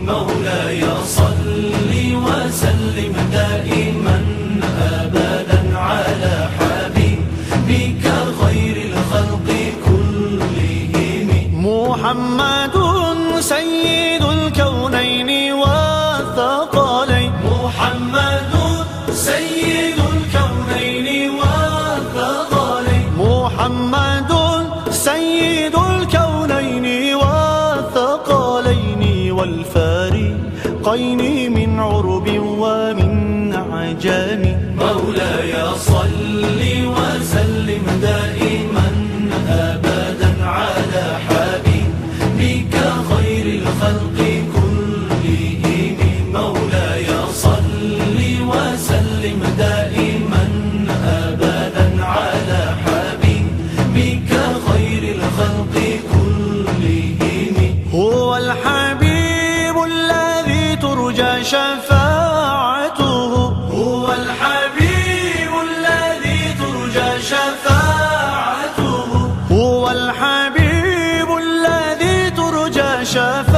مولاي صل وسلم دائما أبدا على حبيبك خير الخلق كلهم. محمد سيد الكونين والثقلين. محمد سيد الكونين والثقلين. محمد سيد الكونين والثقلين والفارقين من عرب ومن عجم. مولاي صل وسلم دائما أبدا على حبيبك خير الخلق كلهم. مولاي صل وسلم دائما أبدا على حبيبك خير الخلق كلهم. هو الحبيب الذي ترجى شفاعته. هو الحبيب الذي ترجى شفاعته. هو الحبيب الذي ترجى شفاعته.